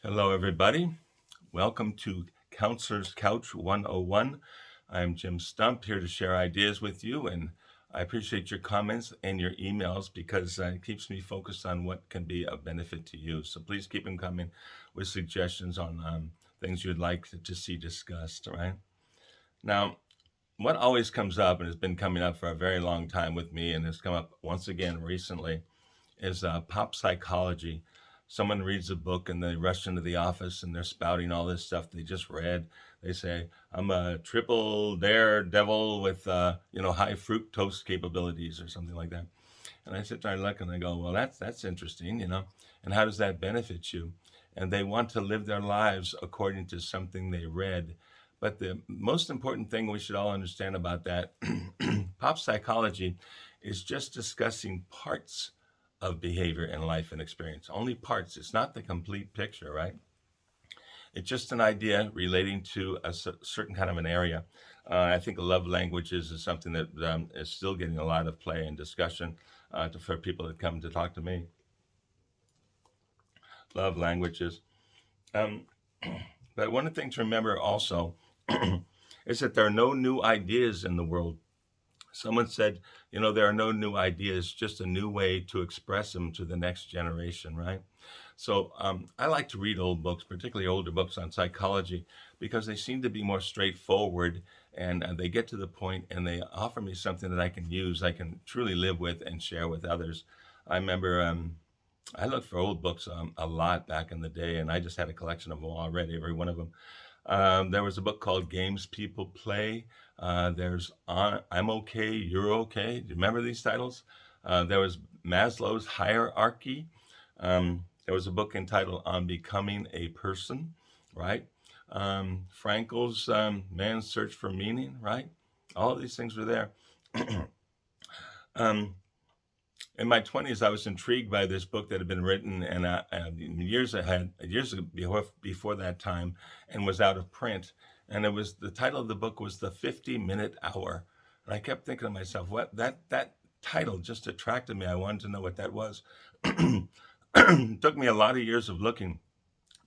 Hello, everybody. Welcome to Counselor's Couch 101. I'm Jim Stump here to share ideas with you, and I appreciate your comments and your emails because it keeps me focused on what can be of benefit to you. So please keep them coming with suggestions on things you'd like to see discussed, right? Now, what always comes up and has been coming up for a very long time with me and has come up once again recently is pop psychology. Someone reads a book and they rush into the office and they're spouting all this stuff they just read. They say, "I'm a triple daredevil with high fructose capabilities" or something like that. And I sit there and look and I go, "Well, that's interesting, And how does that benefit you?" And they want to live their lives according to something they read. But the most important thing we should all understand about that pop psychology is just discussing parts of behavior and life and experience. Only parts. It's not the complete picture, right? It's just an idea relating to a certain kind of an area. I think love languages is something that is still getting a lot of play and discussion for people that come to talk to me. Love languages. Um, but one of the things to remember also is that there are no new ideas in the world. Someone said, there are no new ideas, just a new way to express them to the next generation, right? So I like to read old books, particularly older books on psychology, because they seem to be more straightforward and they get to the point and they offer me something that I can use, I can truly live with and share with others. I remember I looked for old books a lot back in the day, and I just had a collection of them already, every one of them. There was a book called Games People Play. There's I'm Okay, You're Okay. Do you remember these titles? There was Maslow's Hierarchy. There was a book entitled On Becoming a Person, right? Frankel's Man's Search for Meaning, right? All of these things were there. um, in my 20s, I was intrigued by this book that had been written and years before that time, and was out of print. And it was the title of the book was The 50-Minute Hour, and I kept thinking to myself, what that title just attracted me. I wanted to know what that was. It took me a lot of years of looking,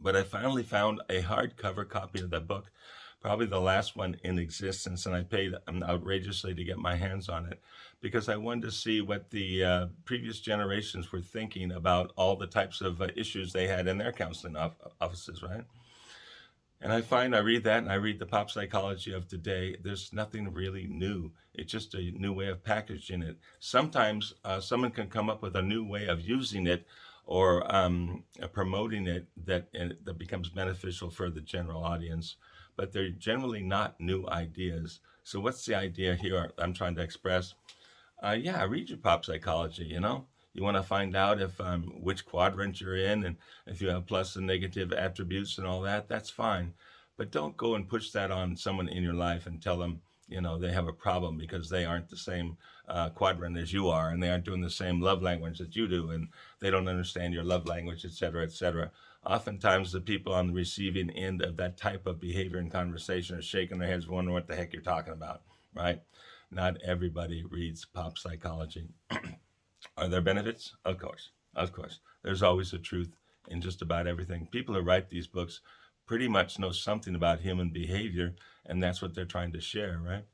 but I finally found a hardcover copy of that book, probably the last one in existence, and I paid outrageously to get my hands on it because I wanted to see what the previous generations were thinking about all the types of issues they had in their counseling offices, right? And I read that and I read the pop psychology of today. There's nothing really new. It's just a new way of packaging it. Sometimes someone can come up with a new way of using it or promoting it that becomes beneficial for the general audience, but they're generally not new ideas. So, what's the idea here I'm trying to express? Yeah, read your pop psychology. You want to find out if which quadrant you're in, and if you have plus and negative attributes and all that. That's fine, but don't go and push that on someone in your life and tell them they have a problem because they aren't the same quadrant as you are, and they aren't doing the same love language that you do, and they don't understand your love language, etc., etc. Oftentimes, the people on the receiving end of that type of behavior and conversation are shaking their heads, wondering what the heck you're talking about, right? Not everybody reads pop psychology. Are there benefits? Of course. Of course. There's always a truth in just about everything. People who write these books pretty much know something about human behavior, and that's what they're trying to share, right?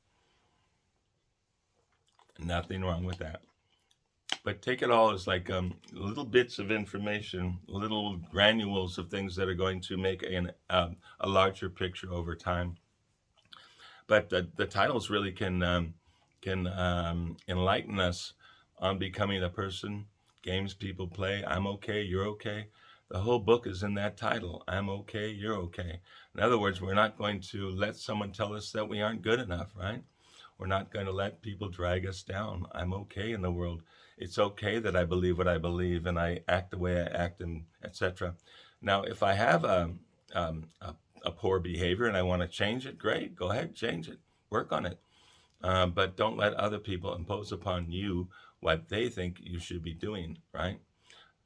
Nothing wrong with that. But take it all as like little bits of information, little granules of things that are going to make a larger picture over time. But the titles really can enlighten us on becoming a person. Games people play. I'm okay. You're okay. The whole book is in that title. I'm okay. You're okay. In other words, we're not going to let someone tell us that we aren't good enough, right? We're not going to let people drag us down. I'm okay in the world. It's okay that I believe what I believe and I act the way I act, and etc. Now, if I have a poor behavior and I want to change it, great. Go ahead, change it. Work on it. But don't let other people impose upon you what they think you should be doing, right?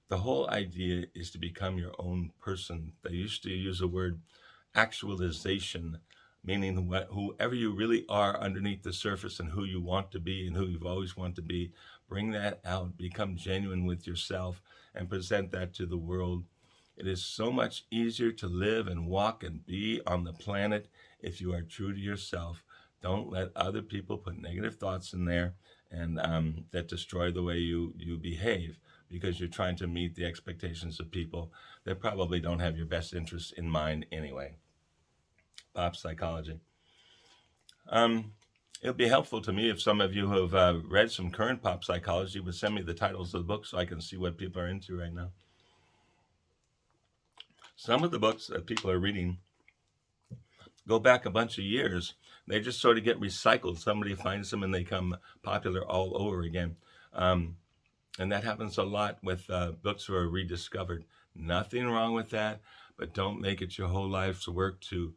The whole idea is to become your own person. They used to use the word actualization, meaning whoever you really are underneath the surface and who you want to be and who you've always wanted to be. Bring that out, become genuine with yourself, and present that to the world. It is so much easier to live and walk and be on the planet if you are true to yourself. Don't let other people put negative thoughts in there and that destroy the way you behave because you're trying to meet the expectations of people that probably don't have your best interests in mind anyway. Pop psychology. Um, it would be helpful to me if some of you who have read some current pop psychology would send me the titles of the books so I can see what people are into right now. Some of the books that people are reading go back a bunch of years. They just sort of get recycled. Somebody finds them and they come popular all over again. And that happens a lot with books that are rediscovered. Nothing wrong with that, but don't make it your whole life's work to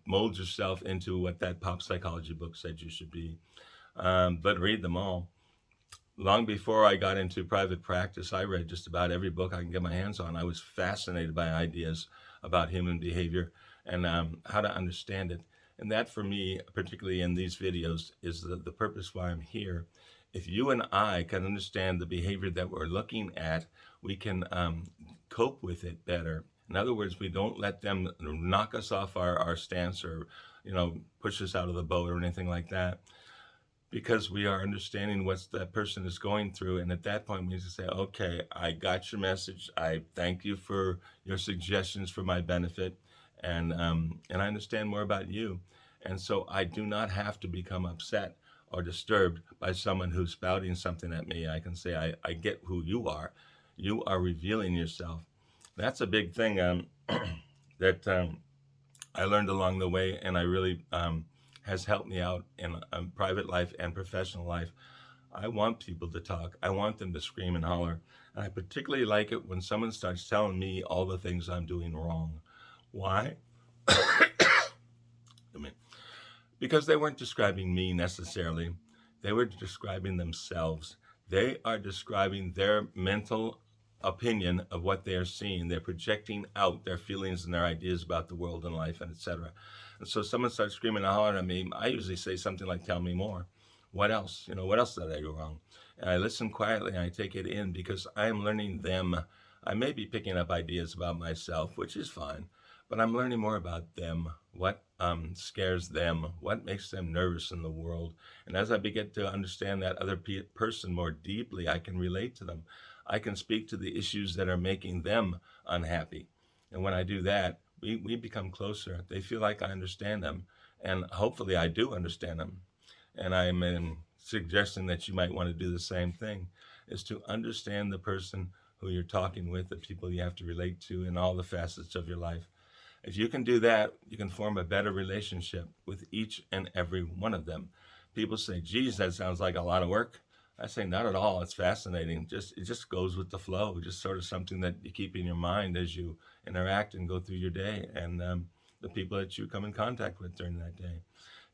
mold yourself into what that pop psychology book said you should be. But read them all. Long before I got into private practice, I read just about every book I can get my hands on. I was fascinated by ideas about human behavior and how to understand it. And that for me, particularly in these videos, is the purpose why I'm here. If you and I can understand the behavior that we're looking at, we can cope with it better. In other words, we don't let them knock us off our stance or, push us out of the boat or anything like that, because we are understanding what that person is going through. And at that point, we need to say, okay, I got your message. I thank you for your suggestions for my benefit. And I understand more about you. And so I do not have to become upset or disturbed by someone who's spouting something at me. I can say, I get who you are. You are revealing yourself. That's a big thing that I learned along the way, and I really has helped me out in private life and professional life. I want people to talk. I want them to scream and holler. And I particularly like it when someone starts telling me all the things I'm doing wrong. Why? Because they weren't describing me necessarily. They were describing themselves. They are describing their mental opinion of what they are seeing. They're projecting out their feelings and their ideas about the world and life and etc. And so someone starts screaming and hollering at me. I usually say something like, tell me more. What else? What else did I do wrong? And I listen quietly and I take it in because I am learning them. I may be picking up ideas about myself, which is fine, but I'm learning more about them, what scares them, what makes them nervous in the world. And as I begin to understand that other person more deeply, I can relate to them. I can speak to the issues that are making them unhappy. And when I do that, we become closer. They feel like I understand them. And hopefully I do understand them. And I'm suggesting that you might want to do the same thing, is to understand the person who you're talking with, the people you have to relate to in all the facets of your life. If you can do that, you can form a better relationship with each and every one of them. People say, geez, that sounds like a lot of work. I say, not at all. It's fascinating. It just goes with the flow. Just sort of something that you keep in your mind as you interact and go through your day and the people that you come in contact with during that day.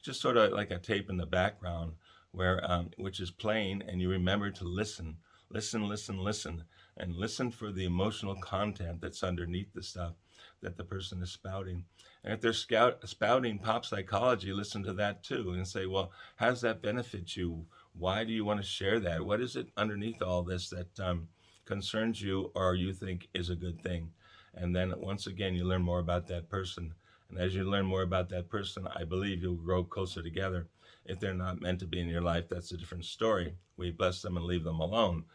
Just sort of like a tape in the background where which is playing, and you remember to listen, and listen for the emotional content that's underneath the stuff that the person is spouting. And if they're spouting pop psychology, listen to that too and say, well, how does that benefit you? Why do you want to share that? What is it underneath all this that concerns you or you think is a good thing? And then once again, you learn more about that person. And as you learn more about that person, I believe you'll grow closer together. If they're not meant to be in your life, that's a different story. We bless them and leave them alone.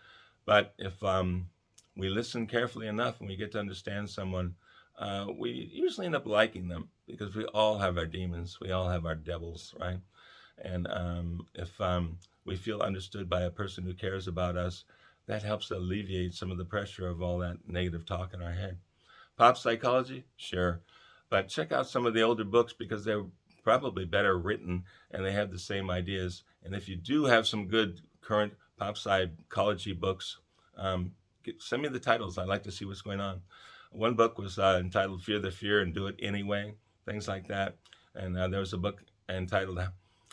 But if we listen carefully enough and we get to understand someone, we usually end up liking them because we all have our demons. We all have our devils, right? And if we feel understood by a person who cares about us, that helps alleviate some of the pressure of all that negative talk in our head. Pop psychology? Sure. But check out some of the older books because they're probably better written and they have the same ideas. And if you do have some good current pop psychology books, send me the titles. I'd like to see what's going on. One book was entitled Fear the Fear and Do It Anyway, things like that. And there was a book entitled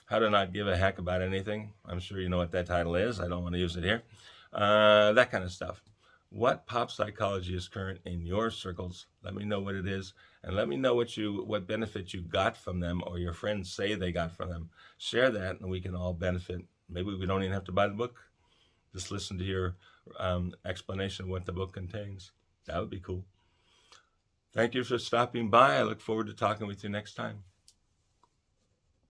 How to Not Give a Heck About Anything. I'm sure you know what that title is. I don't want to use it here. That kind of stuff. What pop psychology is current in your circles? Let me know what it is, and let me know what benefit you got from them or your friends say they got from them. Share that, and we can all benefit. Maybe we don't even have to buy the book. Just listen to your explanation of what the book contains. That would be cool. Thank you for stopping by. I look forward to talking with you next time.